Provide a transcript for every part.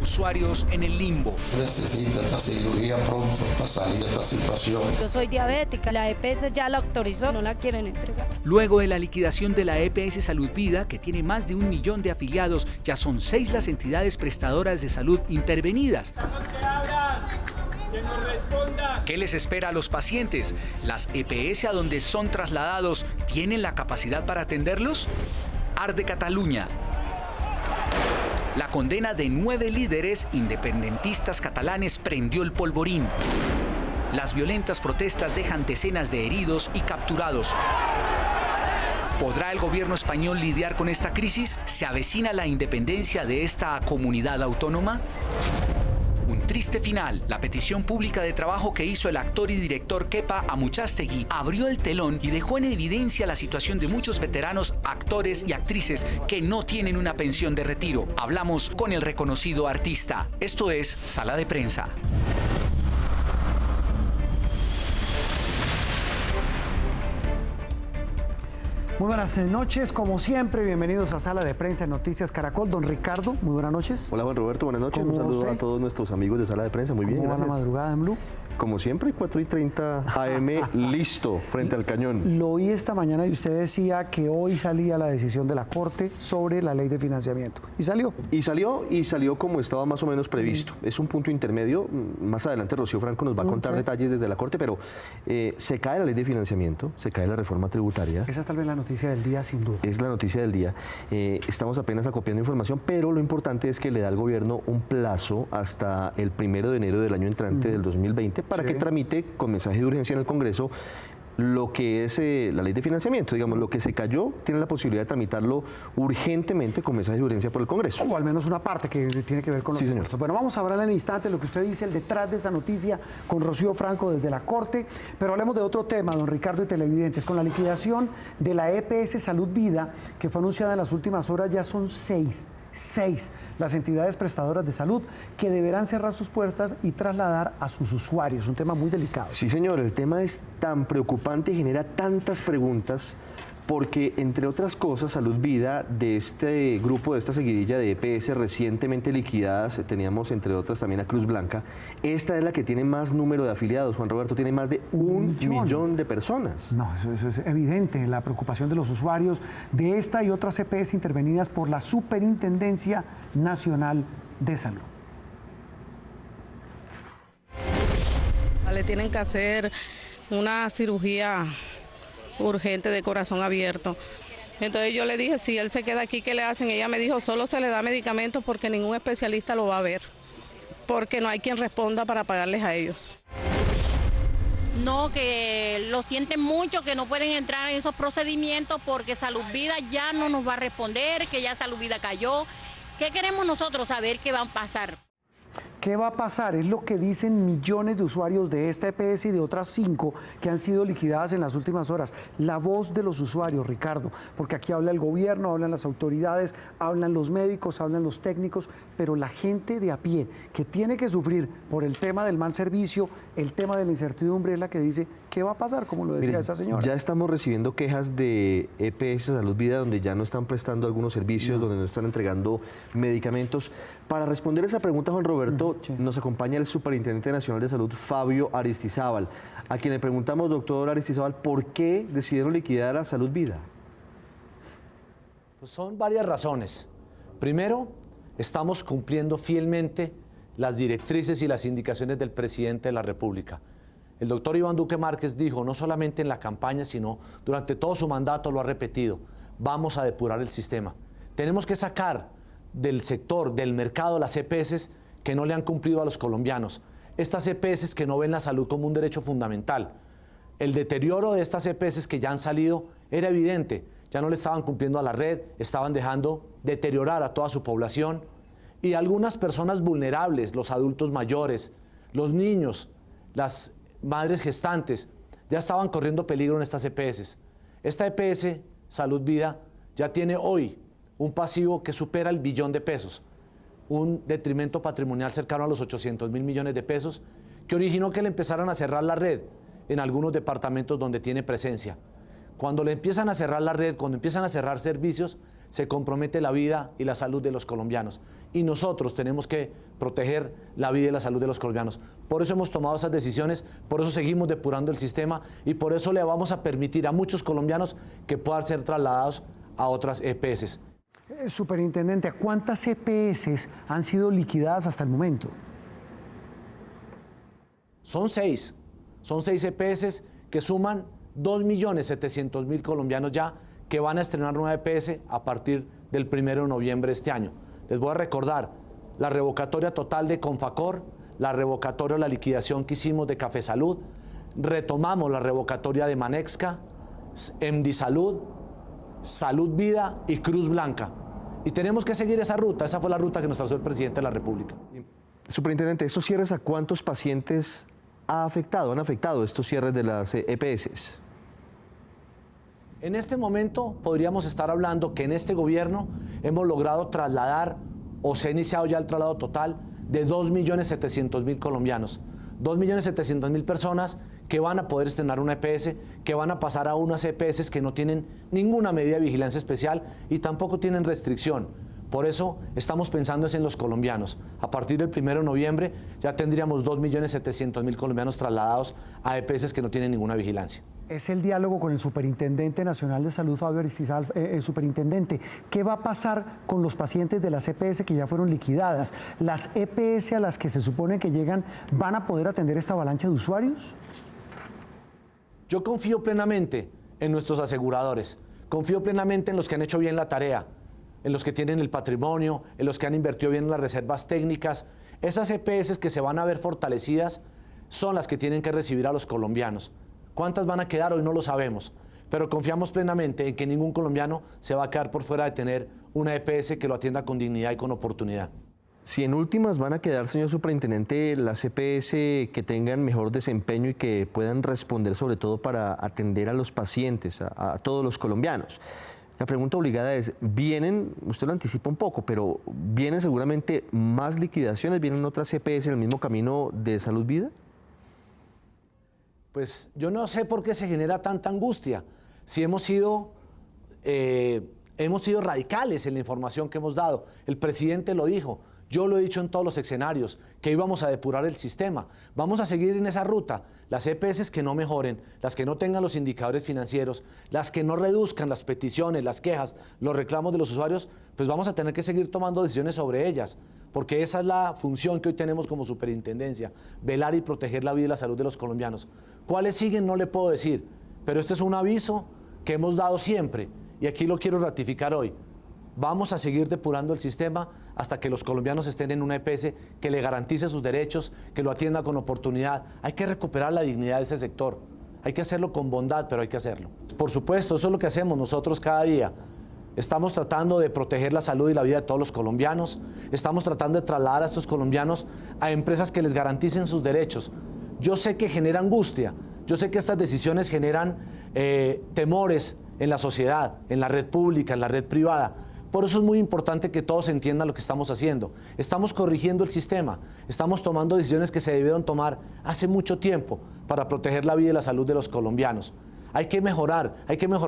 usuarios en el limbo. Necesita esta cirugía pronto para salir de esta situación. Yo soy diabética, la EPS ya la autorizó, no la quieren entregar. Luego de la liquidación de la EPS Salud Vida, que tiene más de 1 millón de afiliados, ya son 6 las entidades prestadoras de salud intervenidas. ¿Qué les espera a los pacientes? ¿Las EPS a donde son trasladados tienen la capacidad para atenderlos? Arde Cataluña. La condena de 9 líderes independentistas catalanes prendió el polvorín. Las violentas protestas dejan decenas de heridos y capturados. ¿Podrá el gobierno español lidiar con esta crisis? ¿Se avecina la independencia de esta comunidad autónoma? Un triste final. La petición pública de trabajo que hizo el actor y director Kepa Amuchastegui abrió el telón y dejó en evidencia la situación de muchos veteranos actores y actrices que no tienen una pensión de retiro. Hablamos con el reconocido artista. Esto es Sala de Prensa. Muy buenas noches, como siempre, bienvenidos a Sala de Prensa en Noticias Caracol. Don Ricardo, muy buenas noches. Hola Juan Roberto, buenas noches. Un saludo a todos nuestros amigos de Sala de Prensa, muy bien, gracias. ¿Cómo va la madrugada en Blue? Como siempre, 4:30 AM, listo, frente al cañón. Lo oí esta mañana y usted decía que hoy salía la decisión de la Corte sobre la ley de financiamiento. ¿Y salió? Y salió como estaba más o menos previsto. Es un punto intermedio. Más adelante Rocío Franco nos va a contar detalles desde la Corte, pero se cae la ley de financiamiento, se cae la reforma tributaria. Esa es tal vez la noticia del día, sin duda. Es la noticia del día. Estamos apenas acopiando información, pero lo importante es que le da al gobierno un plazo hasta el 1 de enero del año entrante del 2020 para que tramite con mensaje de urgencia en el Congreso lo que es la ley de financiamiento. Digamos, lo que se cayó tiene la posibilidad de tramitarlo urgentemente con mensaje de urgencia por el Congreso. O al menos una parte que tiene que ver con los impuestos. Bueno, vamos a hablar en el instante lo que usted dice, el detrás de esa noticia con Rocío Franco desde la Corte, pero hablemos de otro tema, don Ricardo y televidentes. Con la liquidación de la EPS Salud Vida, que fue anunciada en las últimas horas, ya son 6 las entidades prestadoras de salud que deberán cerrar sus puertas y trasladar a sus usuarios. Un tema muy delicado. Sí, señor, el tema es tan preocupante y genera tantas preguntas porque, entre otras cosas, Salud Vida, de este grupo, de esta seguidilla de EPS recientemente liquidadas, teníamos entre otras también a Cruz Blanca, esta es la que tiene más número de afiliados. Juan Roberto, tiene más de 1 millón de personas. No, eso es evidente, la preocupación de los usuarios de esta y otras EPS intervenidas por la Superintendencia Nacional de Salud. Le tienen que hacer una cirugía urgente de corazón abierto. Entonces yo le dije, si él se queda aquí, ¿qué le hacen? Ella me dijo, solo se le da medicamentos porque ningún especialista lo va a ver, porque no hay quien responda para pagarles a ellos. No, que lo sienten mucho, que no pueden entrar en esos procedimientos porque Salud Vida ya no nos va a responder, que ya Salud Vida cayó. ¿Qué queremos nosotros saber qué va a pasar? ¿Qué va a pasar? Es lo que dicen millones de usuarios de esta EPS y de otras 5 que han sido liquidadas en las últimas horas. La voz de los usuarios, Ricardo, porque aquí habla el gobierno, hablan las autoridades, hablan los médicos, hablan los técnicos, pero la gente de a pie que tiene que sufrir por el tema del mal servicio, el tema de la incertidumbre, es la que dice, ¿qué va a pasar? Como lo decía Miren, esa señora. Ya estamos recibiendo quejas de EPS Salud Vida donde ya no están prestando algunos servicios, donde no están entregando medicamentos. Para responder esa pregunta, Juan Roberto, nos acompaña el Superintendente Nacional de Salud, Fabio Aristizábal, a quien le preguntamos, doctor Aristizábal, ¿por qué decidieron liquidar a Salud Vida? Pues son varias razones. Primero, estamos cumpliendo fielmente las directrices y las indicaciones del presidente de la República. El doctor Iván Duque Márquez dijo, no solamente en la campaña, sino durante todo su mandato lo ha repetido, vamos a depurar el sistema. Tenemos que sacar del sector, del mercado, las EPS que no le han cumplido a los colombianos. Estas EPS que no ven la salud como un derecho fundamental. El deterioro de estas EPS que ya han salido era evidente. Ya no le estaban cumpliendo a la red, estaban dejando deteriorar a toda su población. Y algunas personas vulnerables, los adultos mayores, los niños, las madres gestantes, ya estaban corriendo peligro en estas EPS. Esta EPS, Salud Vida, ya tiene hoy un pasivo que supera el billón de pesos, un detrimento patrimonial cercano a los 800.000 millones de pesos, que originó que le empezaran a cerrar la red en algunos departamentos donde tiene presencia. Cuando le empiezan a cerrar la red, cuando empiezan a cerrar servicios, se compromete la vida y la salud de los colombianos. Y nosotros tenemos que proteger la vida y la salud de los colombianos. Por eso hemos tomado esas decisiones, por eso seguimos depurando el sistema y por eso le vamos a permitir a muchos colombianos que puedan ser trasladados a otras EPS. Superintendente, ¿a cuántas EPS han sido liquidadas hasta el momento? Son 6 EPS que suman 2.700.000 colombianos ya que van a estrenar nueva EPS a partir del 1 de noviembre de este año. Les voy a recordar la revocatoria total de Confacor, la revocatoria o la liquidación que hicimos de Café Salud, retomamos la revocatoria de Manexca, MD Salud, Salud Vida y Cruz Blanca. Y tenemos que seguir esa ruta, esa fue la ruta que nos trazó el presidente de la República. Superintendente, ¿estos cierres a cuántos pacientes han afectado estos cierres de las EPS? En este momento podríamos estar hablando que en este gobierno hemos logrado trasladar, o se ha iniciado ya el traslado total, de 2.700.000 colombianos. 2.700.000 personas que van a poder estrenar una EPS, que van a pasar a unas EPS que no tienen ninguna medida de vigilancia especial y tampoco tienen restricción. Por eso estamos pensando en los colombianos. A partir del 1 de noviembre ya tendríamos 2.700.000 colombianos trasladados a EPS que no tienen ninguna vigilancia. Es el diálogo con el Superintendente Nacional de Salud, Fabio Aristizábal. Superintendente, ¿qué va a pasar con los pacientes de las EPS que ya fueron liquidadas? ¿Las EPS a las que se supone que llegan van a poder atender esta avalancha de usuarios? Yo confío plenamente en nuestros aseguradores, confío plenamente en los que han hecho bien la tarea, en los que tienen el patrimonio, en los que han invertido bien en las reservas técnicas. Esas EPS que se van a ver fortalecidas son las que tienen que recibir a los colombianos. ¿Cuántas van a quedar? Hoy no lo sabemos, pero confiamos plenamente en que ningún colombiano se va a quedar por fuera de tener una EPS que lo atienda con dignidad y con oportunidad. Si en últimas van a quedar, señor superintendente, las EPS que tengan mejor desempeño y que puedan responder sobre todo para atender a los pacientes, a todos los colombianos. La pregunta obligada es, ¿vienen, usted lo anticipa un poco, pero vienen seguramente más liquidaciones, vienen otras EPS en el mismo camino de Salud Vida? Pues yo no sé por qué se genera tanta angustia. Si hemos sido radicales en la información que hemos dado. El presidente lo dijo, yo lo he dicho en todos los escenarios, que íbamos a depurar el sistema. Vamos a seguir en esa ruta. Las EPS que no mejoren, las que no tengan los indicadores financieros, las que no reduzcan las peticiones, las quejas, los reclamos de los usuarios, pues vamos a tener que seguir tomando decisiones sobre ellas, porque esa es la función que hoy tenemos como superintendencia, velar y proteger la vida y la salud de los colombianos. ¿Cuáles siguen? No le puedo decir, pero este es un aviso que hemos dado siempre y aquí lo quiero ratificar hoy. Vamos a seguir depurando el sistema hasta que los colombianos estén en una EPS que le garantice sus derechos, que lo atienda con oportunidad. Hay que recuperar la dignidad de ese sector. Hay que hacerlo con bondad, pero hay que hacerlo. Por supuesto, eso es lo que hacemos nosotros cada día. Estamos tratando de proteger la salud y la vida de todos los colombianos. Estamos tratando de trasladar a estos colombianos a empresas que les garanticen sus derechos. Yo sé que genera angustia. Yo sé que estas decisiones generan temores en la sociedad, en la red pública, en la red privada. Por eso es muy importante que todos entiendan lo que estamos haciendo. Estamos corrigiendo el sistema, estamos tomando decisiones que se debieron tomar hace mucho tiempo para proteger la vida y la salud de los colombianos. Hay que mejorar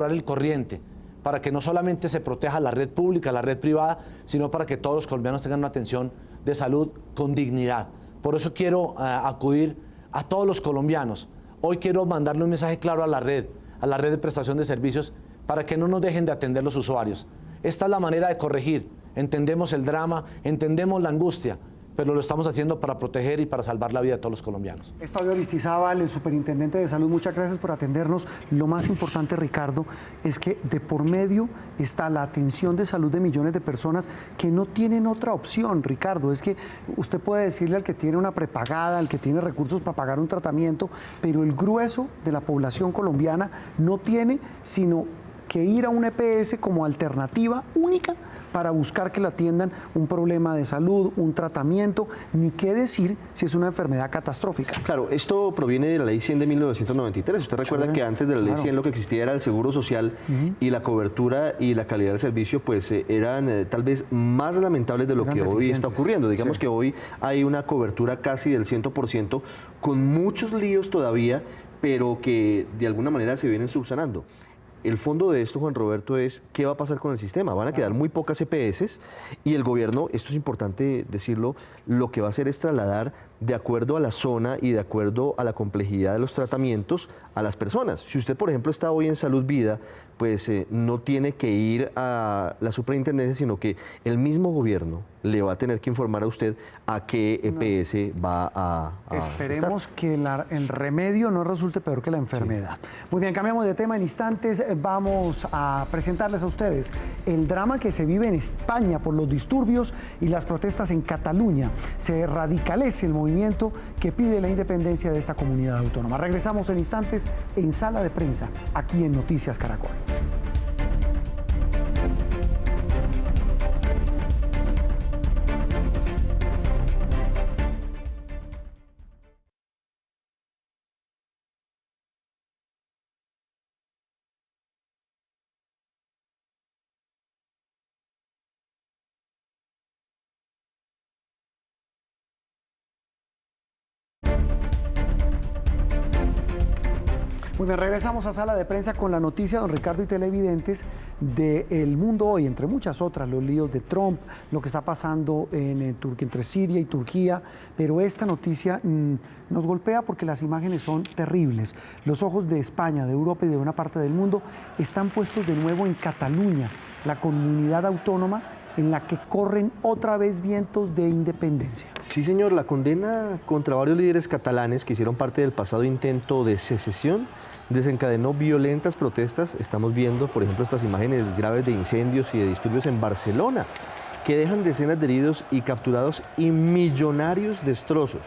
el corriente para que no solamente se proteja la red pública, la red privada, sino para que todos los colombianos tengan una atención de salud con dignidad. Por eso quiero acudir a todos los colombianos. Hoy quiero mandarle un mensaje claro a la red de prestación de servicios, para que no nos dejen de atender los usuarios. Esta es la manera de corregir. Entendemos el drama, entendemos la angustia, pero lo estamos haciendo para proteger y para salvar la vida de todos los colombianos. Es Fabio Aristizábal, el superintendente de salud. Muchas gracias por atendernos. Lo más importante, Ricardo, es que de por medio está la atención de salud de millones de personas que no tienen otra opción, Ricardo. Es que usted puede decirle al que tiene una prepagada, al que tiene recursos para pagar un tratamiento, pero el grueso de la población colombiana no tiene sino que ir a una EPS como alternativa única para buscar que le atiendan un problema de salud, un tratamiento, ni qué decir si es una enfermedad catastrófica. Claro, esto proviene de la Ley 100 de 1993. Usted recuerda que antes de la Ley 100 lo que existía era el seguro social y la cobertura y la calidad del servicio pues eran tal vez más lamentables de lo que hoy está ocurriendo. Digamos que hoy hay una cobertura casi del 100%, con muchos líos todavía, pero que de alguna manera se vienen subsanando. el fondo de esto, Juan Roberto, es qué va a pasar con el sistema. Van a quedar muy pocas EPS y el gobierno, esto es importante decirlo, lo que va a hacer es trasladar de acuerdo a la zona y de acuerdo a la complejidad de los tratamientos a las personas. Si usted, por ejemplo, está hoy en Salud Vida, pues no tiene que ir a la superintendencia, sino que el mismo gobierno le va a tener que informar a usted a qué EPS va a Esperemos estar. que el remedio no resulte peor que la enfermedad. Sí. Muy bien, cambiamos de tema en instantes. Vamos a presentarles a ustedes el drama que se vive en España por los disturbios y las protestas en Cataluña. Se radicalece el movimiento que pide la independencia de esta comunidad autónoma. Regresamos en instantes en Sala de Prensa, aquí en Noticias Caracol. Muy bien, regresamos a Sala de Prensa con la noticia, don Ricardo y televidentes, de El Mundo Hoy, entre muchas otras, los líos de Trump, lo que está pasando entre Siria y Turquía, pero esta noticia nos golpea porque las imágenes son terribles. Los ojos de España, de Europa y de buena parte del mundo están puestos de nuevo en Cataluña, la comunidad autónoma en la que corren otra vez vientos de independencia. Sí, señor, la condena contra varios líderes catalanes que hicieron parte del pasado intento de secesión desencadenó violentas protestas. Estamos viendo, por ejemplo, estas imágenes graves de incendios y de disturbios en Barcelona, que dejan decenas de heridos y capturados y millonarios destrozos.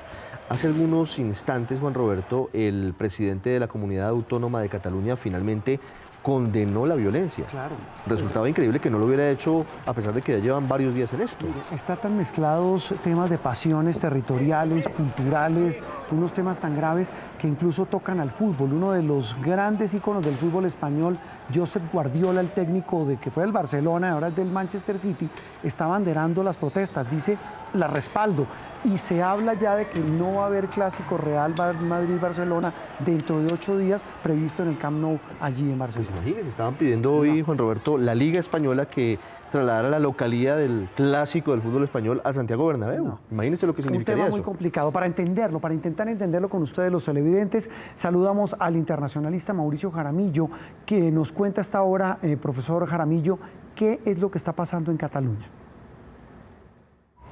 Hace algunos instantes, Juan Roberto, el presidente de la Comunidad Autónoma de Cataluña finalmente condenó la violencia. Claro. Resultaba increíble que no lo hubiera hecho a pesar de que ya llevan varios días en esto. Están tan mezclados temas de pasiones territoriales, culturales, unos temas tan graves que incluso tocan al fútbol. Uno de los grandes íconos del fútbol español, Josep Guardiola, el técnico de que fue del Barcelona, ahora es del Manchester City, está banderando las protestas, dice la respaldo. Y se habla ya de que no va a haber clásico Real Madrid-Barcelona dentro de 8 días, previsto en el Camp Nou, allí en Barcelona. Pues imagínense, estaban pidiendo hoy, Juan Roberto, la Liga Española que trasladara la localidad del clásico del fútbol español a Santiago Bernabéu. No. Imagínense lo que significaría eso. Un tema muy complicado. Para entenderlo, para intentar entenderlo con ustedes, los televidentes, saludamos al internacionalista Mauricio Jaramillo, que nos cuenta hasta ahora, profesor Jaramillo, qué es lo que está pasando en Cataluña.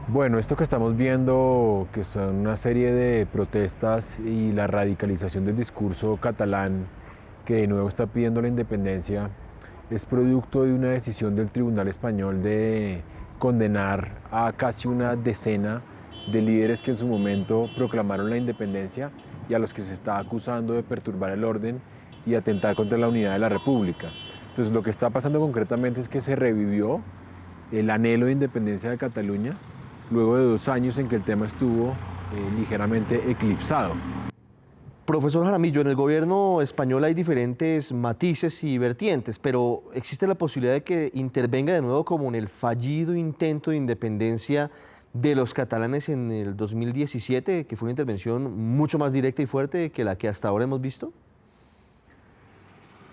Bueno, esto que estamos viendo, que son una serie de protestas y la radicalización del discurso catalán, que de nuevo está pidiendo la independencia, es producto de una decisión del Tribunal Español de condenar a casi una decena de líderes que en su momento proclamaron la independencia y a los que se está acusando de perturbar el orden y atentar contra la unidad de la República. Entonces, lo que está pasando concretamente es que se revivió el anhelo de independencia de Cataluña luego de 2 años en que el tema estuvo ligeramente eclipsado. Profesor Jaramillo, en el gobierno español hay diferentes matices y vertientes, pero ¿existe la posibilidad de que intervenga de nuevo como en el fallido intento de independencia de los catalanes en el 2017, que fue una intervención mucho más directa y fuerte que la que hasta ahora hemos visto?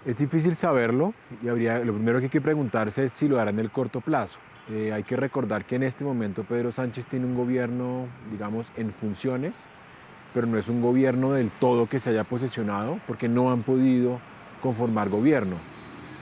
Es difícil saberlo y lo primero que hay que preguntarse es si lo hará en el corto plazo. Hay que recordar que en este momento Pedro Sánchez tiene un gobierno, digamos, en funciones, pero no es un gobierno del todo que se haya posesionado porque no han podido conformar gobierno.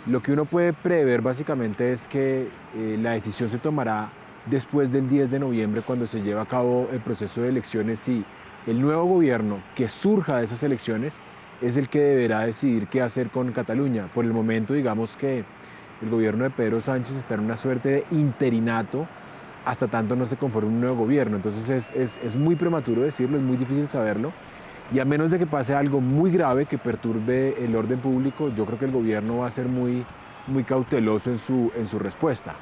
Lo que uno puede prever básicamente es que la decisión se tomará después del 10 de noviembre cuando se lleve a cabo el proceso de elecciones y el nuevo gobierno que surja de esas elecciones es el que deberá decidir qué hacer con Cataluña. Por el momento, digamos que el gobierno de Pedro Sánchez está en una suerte de interinato hasta tanto no se conforme un nuevo gobierno. Entonces es muy prematuro decirlo, es muy difícil saberlo. Y a menos de que pase algo muy grave que perturbe el orden público, yo creo que el gobierno va a ser muy cauteloso en su respuesta.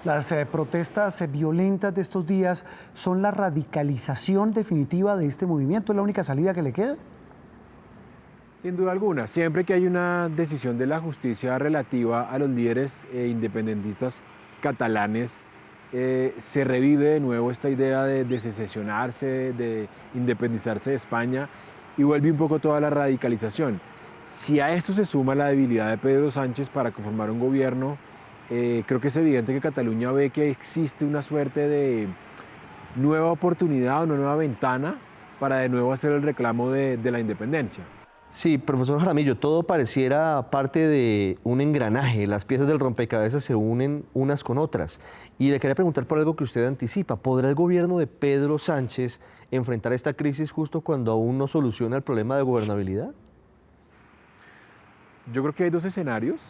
Las protestas violentas de estos días son la radicalización definitiva de este movimiento. ¿Es la única salida que le queda? Sin duda alguna, siempre que hay una decisión de la justicia relativa a los líderes independentistas catalanes, se revive de nuevo esta idea de secesionarse, de independizarse de España y vuelve un poco toda la radicalización. Si a esto se suma la debilidad de Pedro Sánchez para conformar un gobierno, creo que es evidente que Cataluña ve que existe una suerte de nueva oportunidad, una nueva ventana para de nuevo hacer el reclamo de la independencia. Sí, profesor Jaramillo, todo pareciera parte de un engranaje, las piezas del rompecabezas se unen unas con otras. Y le quería preguntar por algo que usted anticipa, ¿podrá el gobierno de Pedro Sánchez enfrentar esta crisis justo cuando aún no soluciona el problema de gobernabilidad? Yo creo que hay dos escenarios.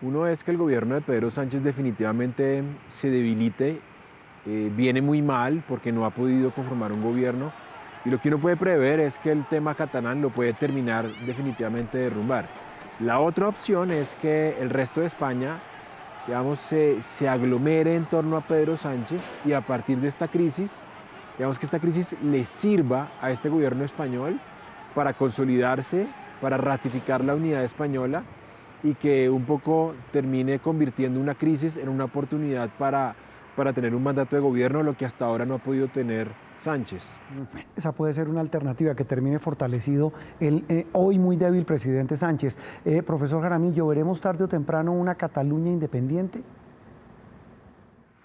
Uno es que el gobierno de Pedro Sánchez definitivamente se debilite, viene muy mal porque no ha podido conformar un gobierno. Y lo que uno puede prever es que el tema catalán lo puede terminar definitivamente de derrumbar. La otra opción es que el resto de España, digamos, se aglomere en torno a Pedro Sánchez y a partir de esta crisis, digamos que esta crisis le sirva a este gobierno español para consolidarse, para ratificar la unidad española y que un poco termine convirtiendo una crisis en una oportunidad para tener un mandato de gobierno, lo que hasta ahora no ha podido tener Sánchez. Esa puede ser una alternativa que termine fortalecido el hoy muy débil presidente Sánchez. Profesor Jaramillo, ¿veremos tarde o temprano una Cataluña independiente?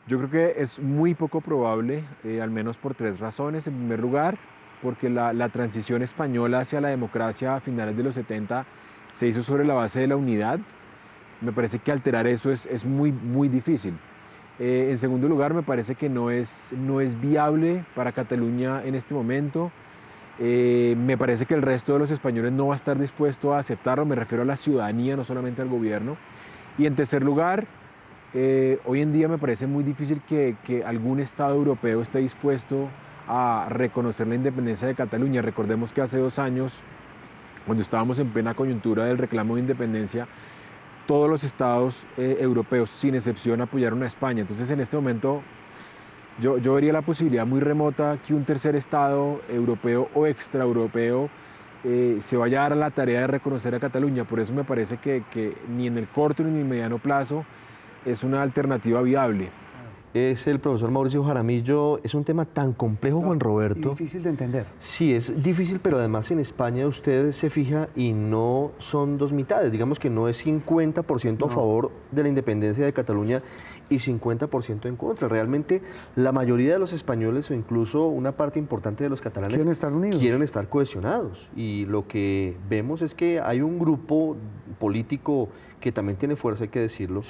Yo creo que es muy poco probable, al menos por tres razones. En primer lugar, porque la transición española hacia la democracia a finales de los 70 se hizo sobre la base de la unidad. Me parece que alterar eso es muy difícil. En segundo lugar, me parece que no es viable para Cataluña en este momento. Me parece que el resto de los españoles no va a estar dispuesto a aceptarlo, me refiero a la ciudadanía, no solamente al gobierno. Y en tercer lugar, hoy en día me parece muy difícil que algún Estado europeo esté dispuesto a reconocer la independencia de Cataluña. Recordemos que hace 2 años, cuando estábamos en plena coyuntura del reclamo de independencia, todos los estados europeos, sin excepción, apoyaron a España. Entonces, en este momento, yo vería la posibilidad muy remota que un tercer estado europeo o extraeuropeo se vaya a dar a la tarea de reconocer a Cataluña. Por eso me parece que ni en el corto ni en el mediano plazo es una alternativa viable. Es el profesor Mauricio Jaramillo. Es un tema tan complejo, Juan Roberto. Difícil de entender. Sí, es difícil, pero además en España usted se fija y no son dos mitades. Digamos que no es 50% a favor de la independencia de Cataluña y 50% en contra. Realmente la mayoría de los españoles o incluso una parte importante de los catalanes quieren estar unidos, quieren estar cohesionados. Y lo que vemos es que hay un grupo político que también tiene fuerza, hay que decirlo,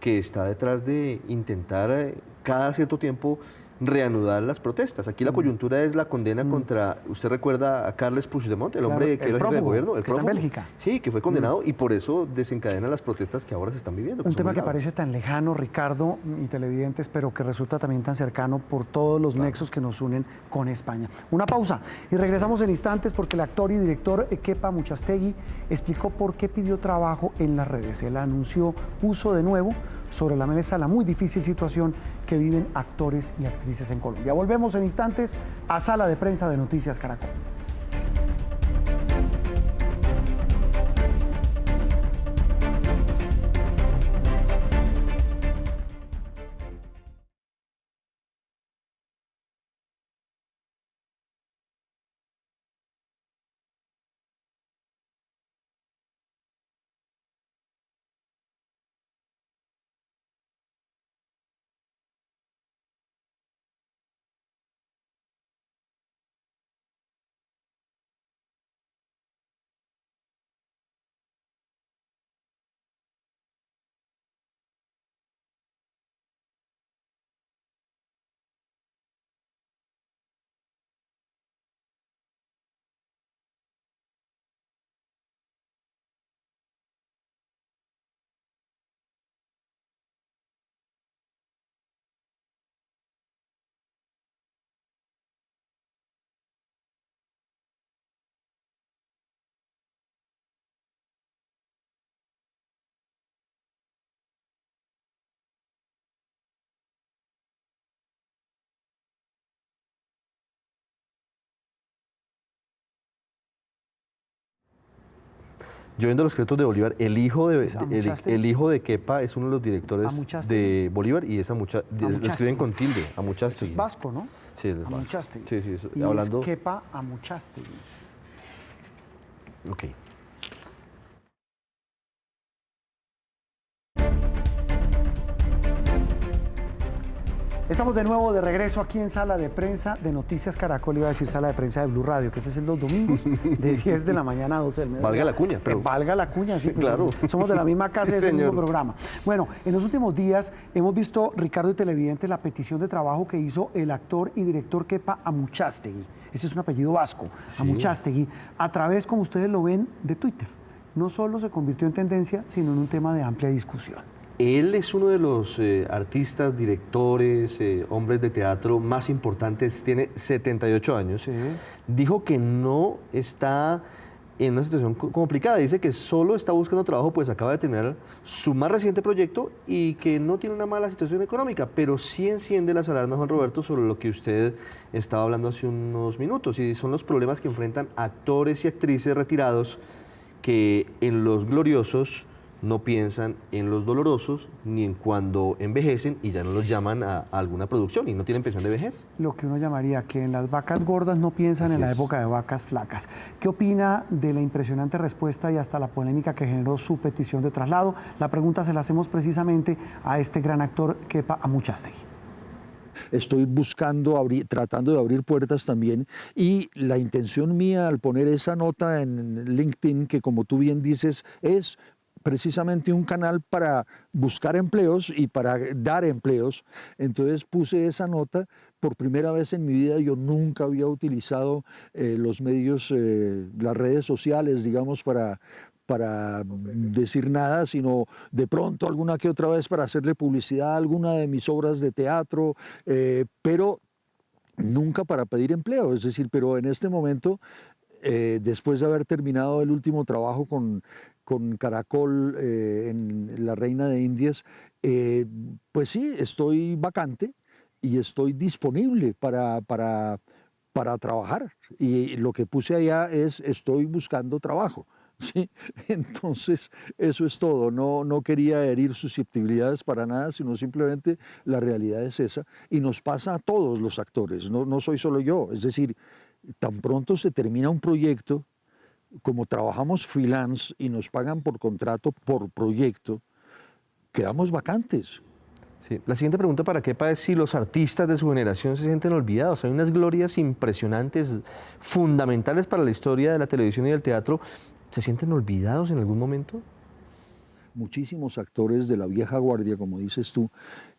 que está detrás de intentar cada cierto tiempo reanudar las protestas. Aquí la coyuntura es la condena contra, usted recuerda a Carles Puigdemont, el hombre que era jefe de gobierno, el que está en Bélgica. Sí, que fue condenado y por eso desencadena las protestas que ahora se están viviendo. Un tema que parece tan lejano, Ricardo y televidentes, pero que resulta también tan cercano por todos los nexos que nos unen con España. Una pausa y regresamos en instantes porque el actor y director Kepa Muchastegui explicó por qué pidió trabajo en las redes. Él anunció, puso de nuevo sobre la mesa la muy difícil situación que viven actores y actrices en Colombia. Volvemos en instantes a Sala de Prensa de Noticias Caracol. Yo viendo los créditos de Bolívar, el hijo de Kepa es uno de los directores de Bolívar y esa lo escriben con tilde, Amuchastegui. Es vasco, ¿no? Sí, es vasco. Amuchastegui. Sí, eso, y hablando... es Kepa Amuchastegui. Ok. Estamos de nuevo de regreso aquí en Sala de Prensa de Noticias Caracol, iba a decir Sala de Prensa de Blue Radio, que ese es los domingos de 10 de la mañana a 12 del mediodía. Valga la cuña. Pero... valga la cuña, sí, pues claro. Somos de la misma casa, Sí, es el mismo señor. programa. Bueno, en los últimos días hemos visto, Ricardo y televidentes, la petición de trabajo que hizo el actor y director Kepa Amuchastegui. Ese es un apellido vasco, Sí. Amuchastegui, a través, como ustedes lo ven, de Twitter. No solo se convirtió en tendencia, sino en un tema de amplia discusión. Él es uno de los artistas, directores, hombres de teatro más importantes, tiene 78 años. Sí. Dijo que no está en una situación complicada, dice que solo está buscando trabajo, pues acaba de terminar su más reciente proyecto y que no tiene una mala situación económica, pero sí enciende las alarmas, Juan Roberto, sobre lo que usted estaba hablando hace unos minutos, y son los problemas que enfrentan actores y actrices retirados que en los gloriosos no piensan en los dolorosos ni en cuando envejecen y ya no los llaman a alguna producción y no tienen pensión de vejez. Lo que uno llamaría que en las vacas gordas no piensan Así en la es. época de vacas flacas. ¿Qué opina de la impresionante respuesta y hasta la polémica que generó su petición de traslado? La pregunta se la hacemos precisamente a este gran actor Kepa Amuchastegui. Estoy buscando, tratando de abrir puertas también, y la intención mía al poner esa nota en LinkedIn, que como tú bien dices, es precisamente un canal para buscar empleos y para dar empleos. Entonces puse esa nota. Por primera vez en mi vida yo nunca había utilizado los medios, las redes sociales, digamos, para decir nada, sino de pronto alguna que otra vez para hacerle publicidad a alguna de mis obras de teatro, pero nunca para pedir empleo. Es decir, pero en este momento, después de haber terminado el último trabajo con Caracol en La Reina de Indias, pues sí, estoy vacante y estoy disponible para trabajar. Y lo que puse allá es, estoy buscando trabajo. Sí, entonces eso es todo. No quería herir susceptibilidades para nada, sino simplemente la realidad es esa. Y nos pasa a todos los actores, no soy solo yo. Es decir, tan pronto se termina un proyecto, como trabajamos freelance y nos pagan por contrato, por proyecto, quedamos vacantes. Sí. La siguiente pregunta para Kepa es si los artistas de su generación se sienten olvidados. Hay unas glorias impresionantes, fundamentales para la historia de la televisión y del teatro. ¿Se sienten olvidados en algún momento? Muchísimos actores de la vieja guardia, como dices tú,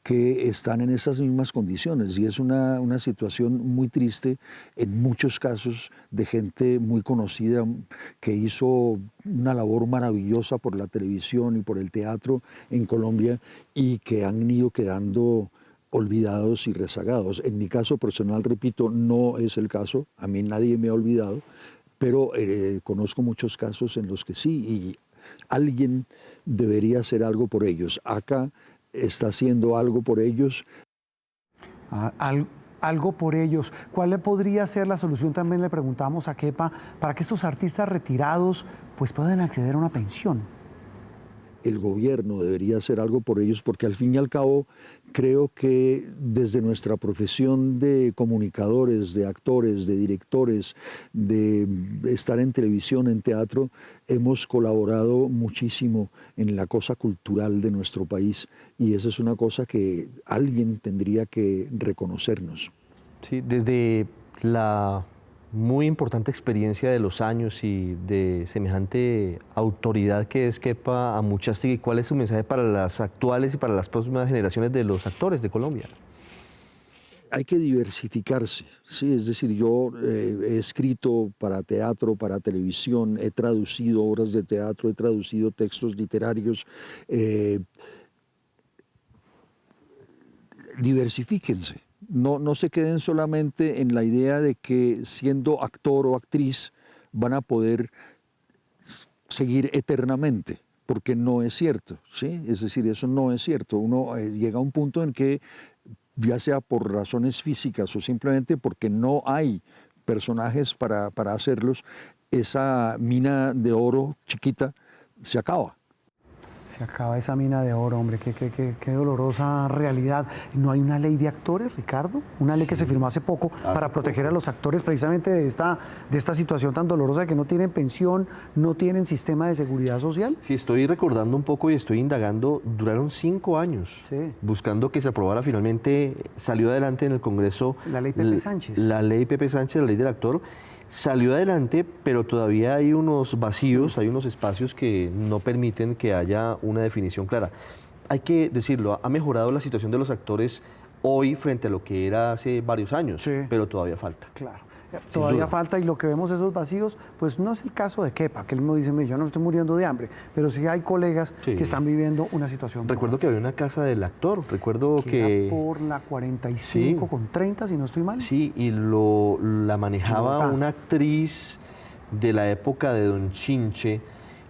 que están en esas mismas condiciones, y es una situación muy triste en muchos casos de gente muy conocida que hizo una labor maravillosa por la televisión y por el teatro en Colombia y que han ido quedando olvidados y rezagados. En mi caso personal, repito, no es el caso, a mí nadie me ha olvidado, pero conozco muchos casos en los que sí, y alguien debería hacer algo por ellos. Acá está haciendo algo por ellos. Algo por ellos. ¿Cuál podría ser la solución? También le preguntamos a Kepa, para que estos artistas retirados pues puedan acceder a una pensión. El gobierno debería hacer algo por ellos, porque al fin y al cabo creo que desde nuestra profesión de comunicadores, de actores, de directores, de estar en televisión, en teatro, hemos colaborado muchísimo en la cosa cultural de nuestro país, y esa es una cosa que alguien tendría que reconocernos. Sí, desde la muy importante experiencia de los años y de semejante autoridad que es Kepa Amuchastegui, ¿cuál es su mensaje para las actuales y para las próximas generaciones de los actores de Colombia? Hay que diversificarse, ¿sí? Es decir, yo he escrito para teatro, para televisión, he traducido obras de teatro, he traducido textos literarios. Diversifíquense. No se queden solamente en la idea de que siendo actor o actriz van a poder seguir eternamente, porque no es cierto, ¿sí? Es decir, eso no es cierto. Uno llega a un punto en que, ya sea por razones físicas o simplemente porque no hay personajes para hacerlos, esa mina de oro chiquita se acaba. Se acaba esa mina de oro, hombre, qué dolorosa realidad. ¿No hay una ley de actores, Ricardo? Una ley que se firmó hace poco para proteger a los actores precisamente de esta situación tan dolorosa, que no tienen pensión, no tienen sistema de seguridad social. Sí, estoy recordando un poco y estoy indagando. Duraron 5 años buscando que se aprobara. Finalmente salió adelante en el Congreso la ley Pepe Sánchez. La ley Pepe Sánchez, la ley del actor. Salió adelante, pero todavía hay unos vacíos, hay unos espacios que no permiten que haya una definición clara. Hay que decirlo, ha mejorado la situación de los actores hoy frente a lo que era hace varios años, pero todavía falta. Claro. Todavía falta, y lo que vemos esos vacíos, pues no es el caso de Kepa, que él me dice, yo no estoy muriendo de hambre, pero sí hay colegas que están viviendo una situación. Recuerdo que había una casa del actor, recuerdo que... Era por la 45 con 30, si no estoy mal. Sí, y la manejaba una actriz de la época de Don Chinche,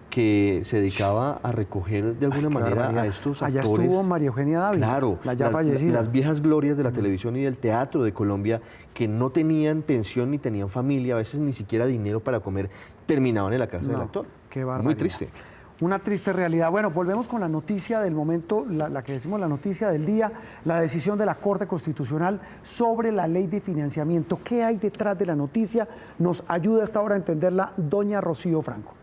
que se dedicaba a recoger de alguna manera a estos actores. Allá estuvo María Eugenia Dávila, claro, la ya fallecida. Las viejas glorias de la televisión y del teatro de Colombia, que no tenían pensión ni tenían familia, a veces ni siquiera dinero para comer, terminaban en la casa del actor. Qué barbaridad. Muy triste. Una triste realidad. Bueno, volvemos con la noticia del momento, la que decimos la noticia del día, la decisión de la Corte Constitucional sobre la ley de financiamiento. ¿Qué hay detrás de la noticia? Nos ayuda hasta ahora a entenderla doña Rocío Franco.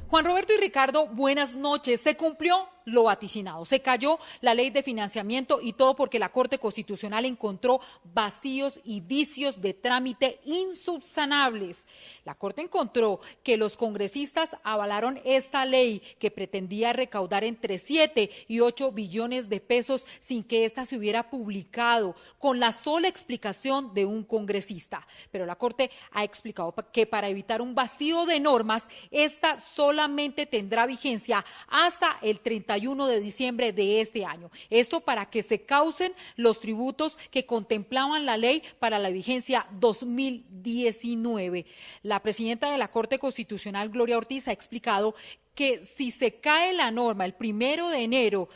Juan Roberto y Ricardo, buenas noches. Se cumplió lo vaticinado. Se cayó la ley de financiamiento, y todo porque la Corte Constitucional encontró vacíos y vicios de trámite insubsanables. La Corte encontró que los congresistas avalaron esta ley que pretendía recaudar entre 7 y 8 billones de pesos sin que ésta se hubiera publicado, con la sola explicación de un congresista. Pero la Corte ha explicado que para evitar un vacío de normas, esta solamente tendrá vigencia hasta el 31 de diciembre de este año. Esto para que se caucen los tributos que contemplaban la ley para la vigencia 2019. La presidenta de la Corte Constitucional, Gloria Ortiz, ha explicado que si se cae la norma el 1 de enero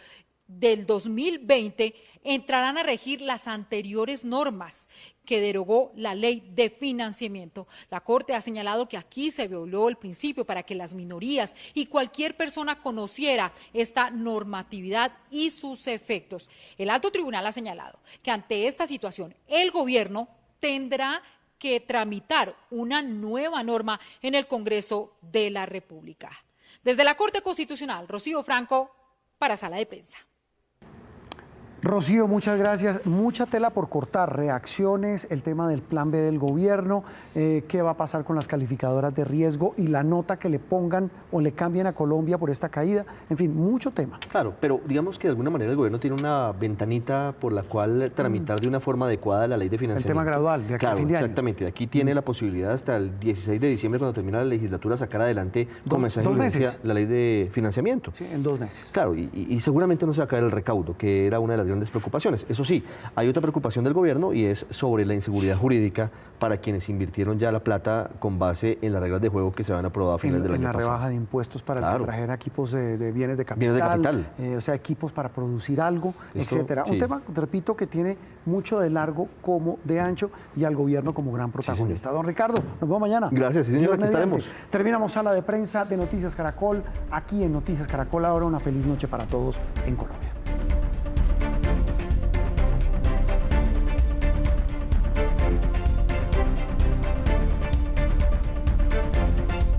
del 2020, entrarán a regir las anteriores normas que derogó la ley de financiamiento. La Corte ha señalado que aquí se violó el principio para que las minorías y cualquier persona conociera esta normatividad y sus efectos. El alto tribunal ha señalado que ante esta situación el gobierno tendrá que tramitar una nueva norma en el Congreso de la República. Desde la Corte Constitucional, Rocío Franco, para Sala de Prensa. Rocío, muchas gracias. Mucha tela por cortar, reacciones, el tema del plan B del gobierno, qué va a pasar con las calificadoras de riesgo y la nota que le pongan o le cambien a Colombia por esta caída. En fin, mucho tema. Claro, pero digamos que de alguna manera el gobierno tiene una ventanita por la cual tramitar de una forma adecuada la ley de financiamiento. El tema gradual, de aquí a fin de año. Exactamente. Aquí tiene la posibilidad hasta el 16 de diciembre, cuando termina la legislatura, sacar adelante con mensaje de urgencia la ley de financiamiento. Sí, en 2 meses. Claro, y seguramente no se va a caer el recaudo, que era una de las grandes preocupaciones. Eso sí, hay otra preocupación del gobierno, y es sobre la inseguridad jurídica para quienes invirtieron ya la plata con base en las reglas de juego que se van a aprobar a finales del año pasado. En la rebaja de impuestos para el que trajera equipos de bienes de capital, o sea, equipos para producir algo, etcétera. Un tema, repito, que tiene mucho de largo como de ancho, y al gobierno como gran protagonista. Don Ricardo, nos vemos mañana. Gracias, sí, señor, aquí estaremos. Terminamos Sala de Prensa de Noticias Caracol, aquí en Noticias Caracol. Ahora una feliz noche para todos en Colombia.